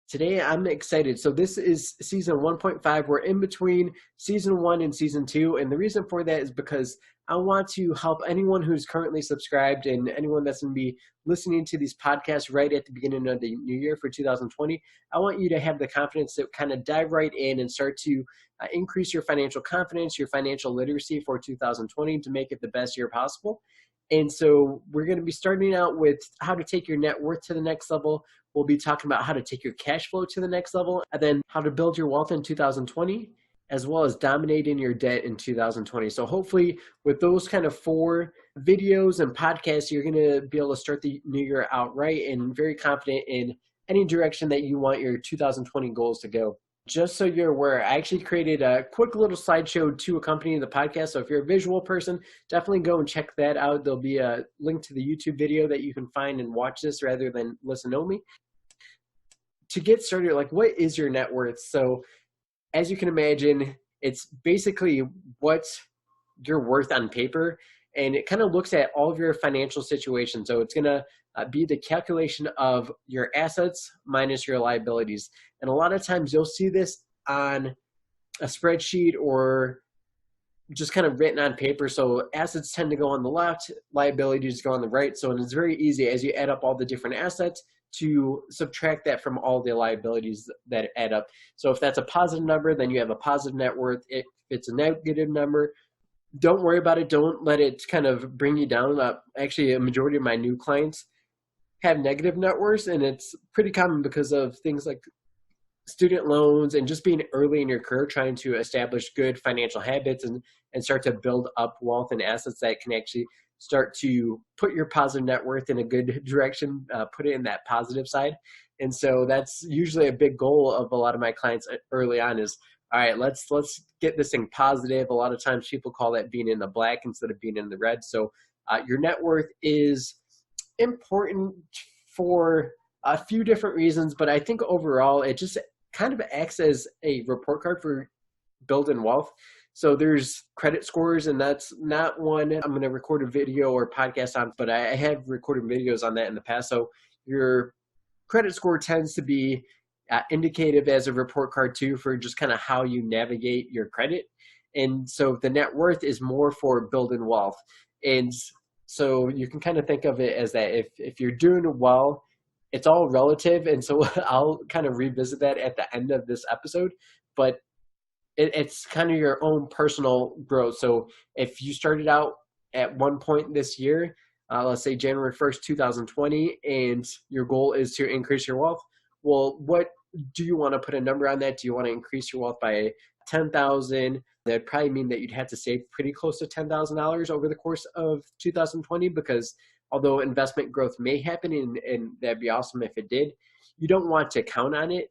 Today, I'm excited. So this is season 1.5. We're in between season 1 and season 2. And the reason for that is because I want to help anyone who's currently subscribed and anyone that's going to be listening to these podcasts right at the beginning of the new year for 2020. I want you to have the confidence to kind of dive right in and start to increase your financial confidence, your financial literacy for 2020 to make it the best year possible. And so we're going to be starting out with how to take your net worth to the next level. We'll be talking about how to take your cash flow to the next level, and then how to build your wealth in 2020, as well as dominating your debt in 2020. So hopefully with those kind of 4 videos and podcasts, you're going to be able to start the new year out right and very confident in any direction that you want your 2020 goals to go. Just so you're aware, I actually created a quick little slideshow to accompany the podcast. So if you're a visual person, definitely go and check that out. There'll be a link to the YouTube video that you can find and watch this rather than listen only. To get started, like, what is your net worth? So as you can imagine, it's basically what you're worth on paper. And it kind of looks at all of your financial situations. So it's going to be the calculation of your assets minus your liabilities. And a lot of times you'll see this on a spreadsheet or just kind of written on paper. So assets tend to go on the left, liabilities go on the right. So it's very easy as you add up all the different assets to subtract that from all the liabilities that add up. So if that's a positive number, then you have a positive net worth. If it's a negative number, don't worry about it. Don't let it kind of bring you down. Actually, a majority of my new clients have negative net worths, and it's pretty common because of things like student loans and just being early in your career, trying to establish good financial habits and start to build up wealth and assets that can actually start to put your positive net worth in a good direction, put it in that positive side. And so that's usually a big goal of a lot of my clients early on is, all right, let's get this thing positive. A lot of times people call that being in the black instead of being in the red. So your net worth is important for a few different reasons, but I think overall it just kind of acts as a report card for building wealth. So there's credit scores, and that's not one I'm going to record a video or podcast on, but I have recorded videos on that in the past. So your credit score tends to be indicative as a report card too for just kind of how you navigate your credit. And so the net worth is more for building wealth. And so you can kind of think of it as that if you're doing well, it's all relative. And so I'll kind of revisit that at the end of this episode, but it's kind of your own personal growth. So if you started out at one point this year, let's say January 1st, 2020, and your goal is to increase your wealth, well, what do you want to put a number on that? Do you want to increase your wealth by 10,000? That'd probably mean that you'd have to save pretty close to $10,000 over the course of 2020, because although investment growth may happen, and that'd be awesome if it did, you don't want to count on it.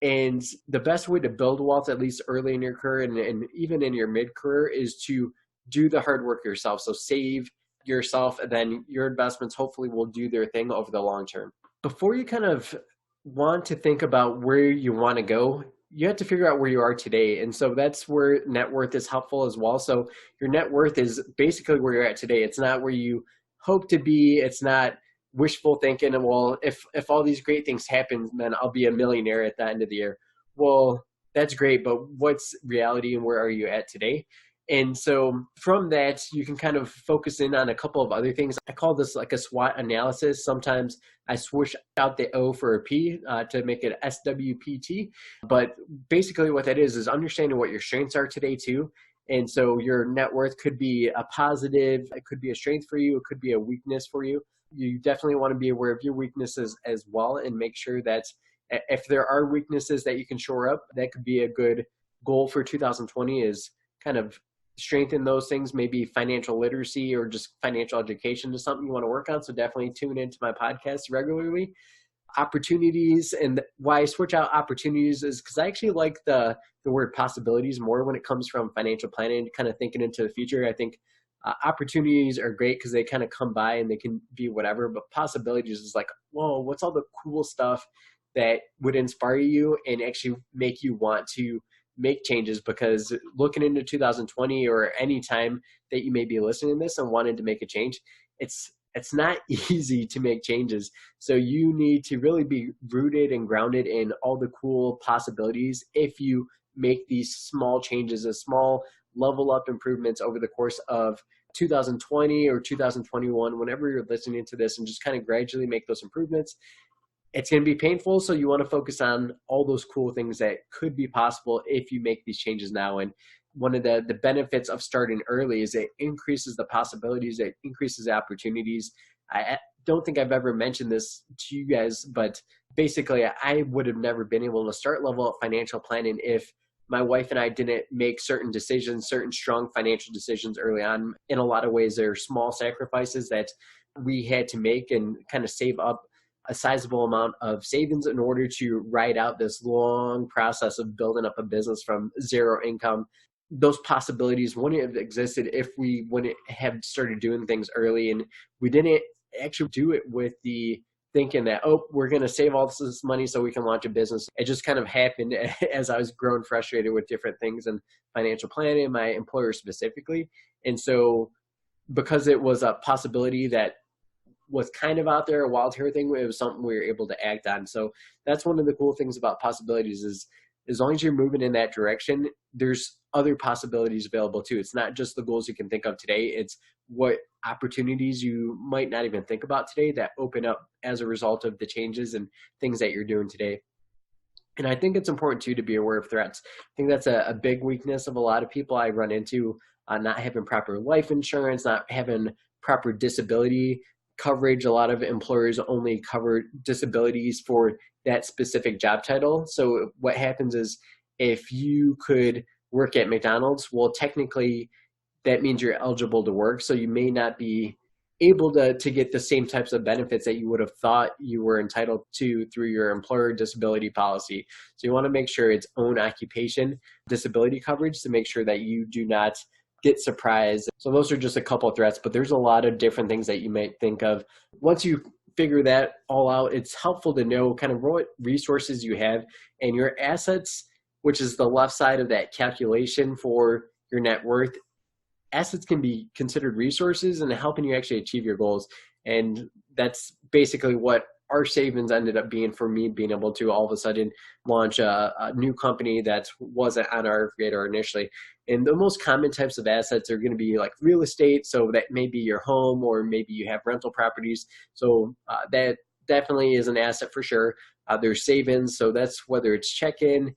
And the best way to build wealth, at least early in your career and even in your mid-career, is to do the hard work yourself. So save yourself, and then your investments hopefully will do their thing over the long term. Before you kind of want to think about where you want to go, you have to figure out where you are today. And so that's where net worth is helpful as well. So your net worth is basically where you're at today. It's not where you hope to be. It's not wishful thinking, and well, if all these great things happen, then I'll be a millionaire at the end of the year. Well, that's great, but what's reality and where are you at today? And so from that, you can kind of focus in on a couple of other things. I call this like a SWOT analysis. Sometimes I swoosh out the O for a P to make it SWPT. But basically what that is understanding what your strengths are today too. And so your net worth could be a positive, it could be a strength for you, it could be a weakness for you. You definitely want to be aware of your weaknesses as well and make sure that if there are weaknesses that you can shore up, that could be a good goal for 2020 is kind of strengthen those things. Maybe financial literacy or just financial education is something you want to work on. So definitely tune into my podcast regularly. Opportunities, and why I switch out opportunities is because I actually like the word possibilities more when it comes from financial planning, kind of thinking into the future. I think opportunities are great because they kind of come by and they can be whatever, but possibilities is like, whoa, what's all the cool stuff that would inspire you and actually make you want to make changes? Because looking into 2020 or any time that you may be listening to this and wanting to make a change, it's it's not easy to make changes. So you need to really be rooted and grounded in all the cool possibilities if you make these small changes, a small level up improvements over the course of 2020 or 2021, whenever you're listening to this, and just kind of gradually make those improvements. It's going to be painful, so you want to focus on all those cool things that could be possible if you make these changes now. And one of the benefits of starting early is it increases the possibilities, it increases the opportunities. I don't think I've ever mentioned this to you guys, but basically I would have never been able to start level up financial planning if my wife and I didn't make certain decisions, certain strong financial decisions early on. In a lot of ways, there are small sacrifices that we had to make and kind of save up a sizable amount of savings in order to ride out this long process of building up a business from zero income. Those possibilities wouldn't have existed if we wouldn't have started doing things early, and we didn't actually do it with the thinking that, oh, we're going to save all this money so we can launch a business. It just kind of happened as I was growing frustrated with different things and financial planning, my employer specifically. And so because it was a possibility that was kind of out there, a wild hair thing, it was something we were able to act on. So that's one of the cool things about possibilities is as long as you're moving in that direction, there's other possibilities available too. It's not just the goals you can think of today. It's what opportunities you might not even think about today that open up as a result of the changes and things that you're doing today. And I think it's important too to be aware of threats. I think that's a big weakness of a lot of people I run into, not having proper life insurance, not having proper disability coverage. A lot of employers only cover disabilities for that specific job title. So what happens is if you could work at McDonald's, well, technically that means you're eligible to work. So you may not be able to get the same types of benefits that you would have thought you were entitled to through your employer disability policy. So you want to make sure it's own occupation disability coverage to make sure that you do not get surprised. So those are just a couple of threats, but there's a lot of different things that you might think of. Once you figure that all out, it's helpful to know kind of what resources you have and your assets, which is the left side of that calculation for your net worth. Assets can be considered resources and helping you actually achieve your goals. And that's basically what our savings ended up being for me, being able to all of a sudden launch a new company that wasn't on our radar initially. And the most common types of assets are going to be like real estate. So that may be your home, or maybe you have rental properties. So that definitely is an asset for sure. There's savings. So that's whether it's check-in,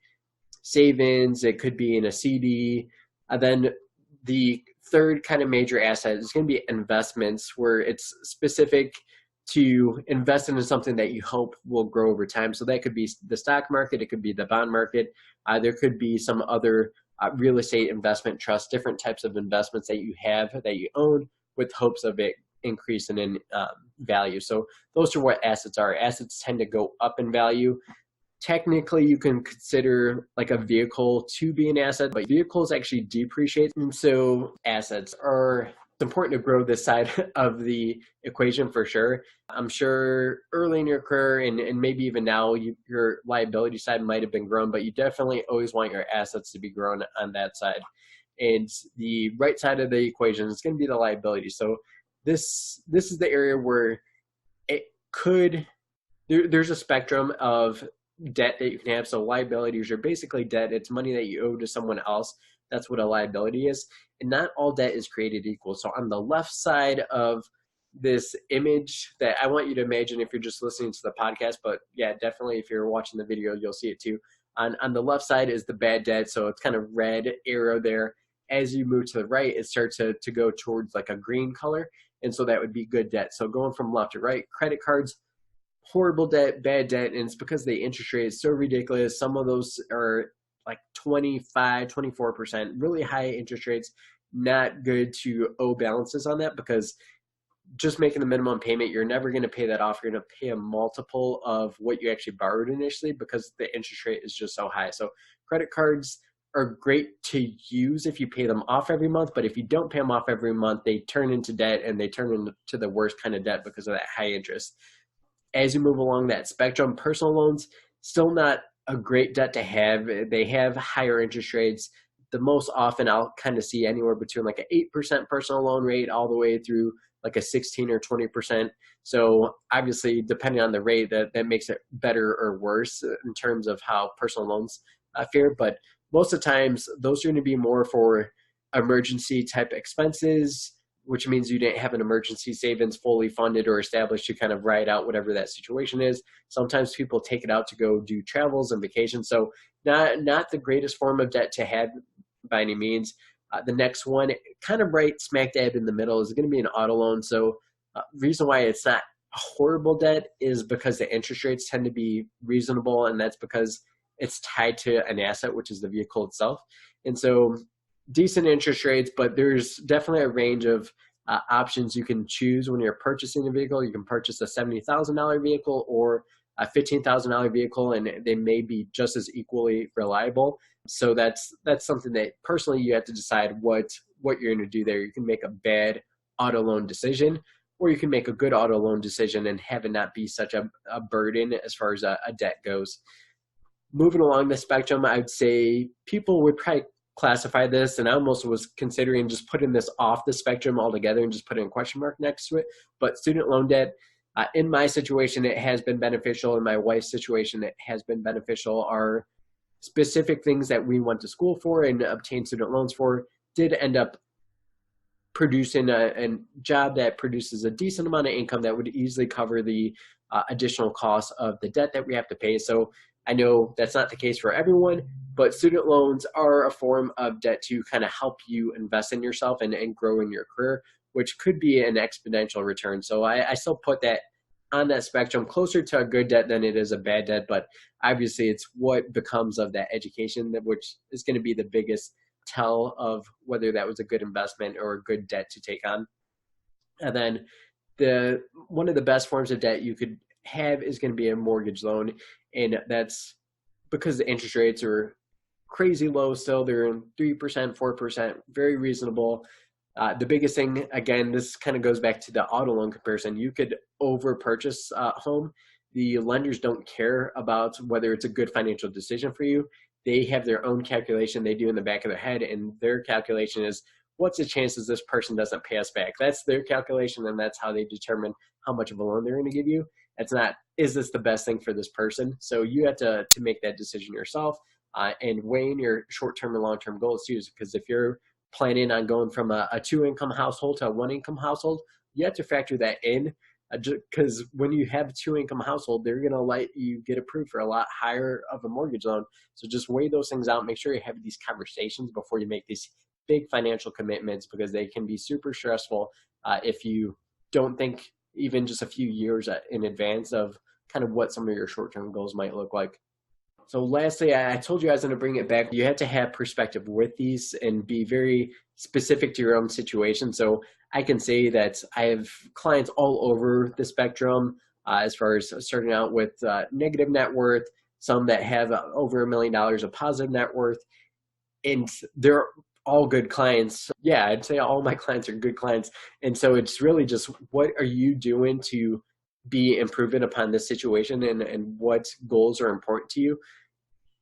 savings, it could be in a CD. Then the third kind of major asset is going to be investments, where it's specific to invest into something that you hope will grow over time. So that could be the stock market, it could be the bond market, there could be some other real estate investment trusts, different types of investments that you have, that you own, with hopes of it increasing in value. So those are what assets are. Assets tend to go up in value. Technically, you can consider like a vehicle to be an asset, but vehicles actually depreciate. And so assets are, it's important to grow this side of the equation for sure. I'm sure early in your career and maybe even now, your liability side might have been grown, but you definitely always want your assets to be grown on that side. And the right side of the equation is going to be the liability. So this is the area where it could, there's a spectrum of debt that you can have. So liabilities are basically debt. It's money that you owe to someone else. That's what a liability is. And not all debt is created equal. So on the left side of this image that I want you to imagine if you're just listening to the podcast, but yeah, definitely if you're watching the video, you'll see it too. On the left side is the bad debt. So it's kind of red arrow there. As you move to the right, it starts to go towards like a green color. And so that would be good debt. So going from left to right, credit cards, horrible debt, bad debt, and it's because the interest rate is so ridiculous. Some of those are like 25, 24%, really high interest rates. Not good to owe balances on that, because just making the minimum payment, you're never going to pay that off. You're going to pay a multiple of what you actually borrowed initially because the interest rate is just so high. So credit cards are great to use if you pay them off every month, but if you don't pay them off every month, they turn into debt, and they turn into the worst kind of debt because of that high interest. As you move along that spectrum, personal loans, still not a great debt to have. They have higher interest rates, the most often I'll kind of see anywhere between like an 8% personal loan rate all the way through like a 16 or 20%. So obviously, depending on the rate, that makes it better or worse in terms of how personal loans fare. But most of the times, those are going to be more for emergency type expenses, which means you didn't have an emergency savings fully funded or established to kind of ride out whatever that situation is. Sometimes people take it out to go do travels and vacations. So not the greatest form of debt to have by any means. The next one, kind of right smack dab in the middle, is going to be an auto loan. So reason why it's not a horrible debt is because the interest rates tend to be reasonable, and that's because it's tied to an asset, which is the vehicle itself. And so decent interest rates, but there's definitely a range of options you can choose when you're purchasing a vehicle. You can purchase a $70,000 vehicle or a $15,000 vehicle, and they may be just as equally reliable. So that's something that personally you have to decide what you're going to do there. You can make a bad auto loan decision, or you can make a good auto loan decision and have it not be such a burden as far as a debt goes. Moving along the spectrum, I'd say people would probably classify this, and I almost was considering just putting this off the spectrum altogether and just putting a question mark next to it. But student loan debt, in my situation, it has been beneficial. In my wife's situation, it has been beneficial. Our specific things that we went to school for and obtained student loans for did end up producing a job that produces a decent amount of income that would easily cover the additional costs of the debt that we have to pay. So I know that's not the case for everyone, but student loans are a form of debt to kind of help you invest in yourself and grow in your career, which could be an exponential return. So I still put that on that spectrum, closer to a good debt than it is a bad debt. But obviously, it's what becomes of that education, which is going to be the biggest tell of whether that was a good investment or a good debt to take on. And then one of the best forms of debt you could have is going to be a mortgage loan. And that's because the interest rates are crazy low still. They're in 3%, 4%, very reasonable. The biggest thing, again, this kind of goes back to the auto loan comparison. You could over purchase a home. The lenders don't care about whether it's a good financial decision for you. They have their own calculation they do in the back of their head, and their calculation is, what's the chances this person doesn't pay us back? That's their calculation, and that's how they determine how much of a loan they're going to give you. It's not, is this the best thing for this person? So you have to make that decision yourself and weighing your short-term and long-term goals too, because if you're planning on going from a two-income household to a one-income household, you have to factor that in, because when you have a two-income household, they're going to let you get approved for a lot higher of a mortgage loan. So just weigh those things out. Make sure you have these conversations before you make these big financial commitments, because they can be super stressful if you don't think even just a few years in advance of kind of what some of your short-term goals might look like. So lastly, I told you I was going to bring it back. You have to have perspective with these and be very specific to your own situation. So I can say that I have clients all over the spectrum as far as starting out with negative net worth, some that have over $1 million of positive net worth, and they're all good clients. Yeah, I'd say all my clients are good clients. And so it's really just, what are you doing to be improving upon this situation, and what goals are important to you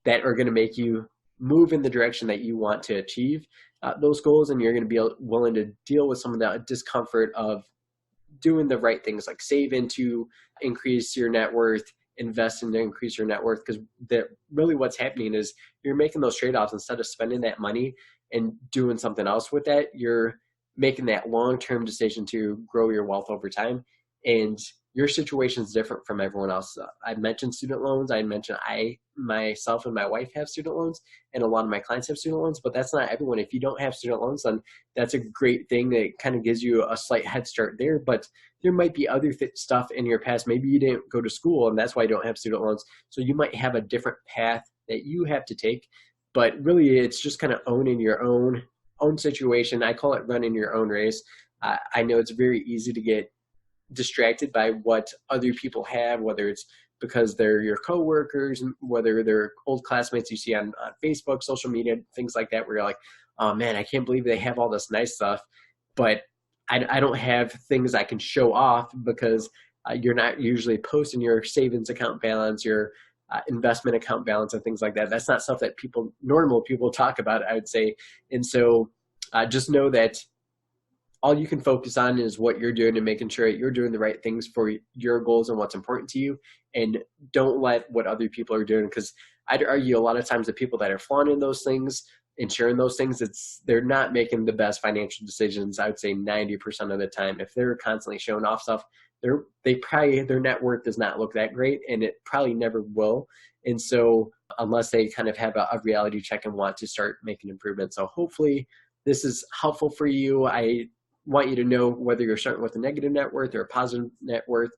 that are going to make you move in the direction that you want to achieve those goals, and you're going to be willing to deal with some of the discomfort of doing the right things, like saving to increase your net worth, investing to increase your net worth, because really what's happening is you're making those trade-offs. Instead of spending that money and doing something else with that, you're making that long-term decision to grow your wealth over time. And your situation is different from everyone else. I mentioned student loans. I mentioned myself and my wife have student loans, and a lot of my clients have student loans, but that's not everyone. If you don't have student loans, then that's a great thing that kind of gives you a slight head start there. But there might be other stuff in your past. Maybe you didn't go to school, and that's why you don't have student loans. So you might have a different path that you have to take. But really, it's just kind of owning your own situation. I call it running your own race. I know it's very easy to get distracted by what other people have, whether it's because they're your coworkers, whether they're old classmates you see on Facebook, social media, things like that, where you're like, oh man, I can't believe they have all this nice stuff, but I don't have things I can show off, because you're not usually posting your savings account balance, your investment account balance and things like that. That's not stuff that normal people talk about, I would say. And so just know that all you can focus on is what you're doing and making sure that you're doing the right things for your goals and what's important to you. And don't let what other people are doing, because I'd argue a lot of times the people that are flaunting those things and sharing those things, they're not making the best financial decisions. I would say 90% of the time. If they're constantly showing off stuff, their net worth does not look that great, and it probably never will. And so unless they kind of have a reality check and want to start making improvements. So hopefully this is helpful for you. I want you to know, whether you're starting with a negative net worth or a positive net worth,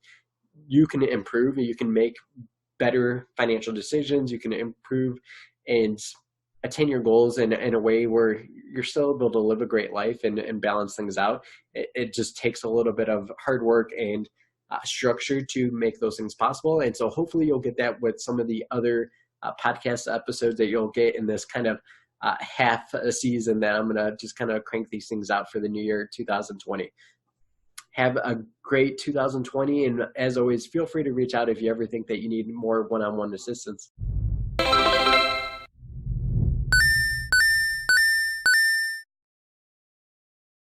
you can improve, you can make better financial decisions, you can improve and attain your goals in a way where you're still able to live a great life and balance things out. It just takes a little bit of hard work and structure to make those things possible. And so hopefully you'll get that with some of the other podcast episodes that you'll get in this kind of half a season that I'm going to just kind of crank these things out for the new year 2020. Have a great 2020. And as always, feel free to reach out if you ever think that you need more one-on-one assistance.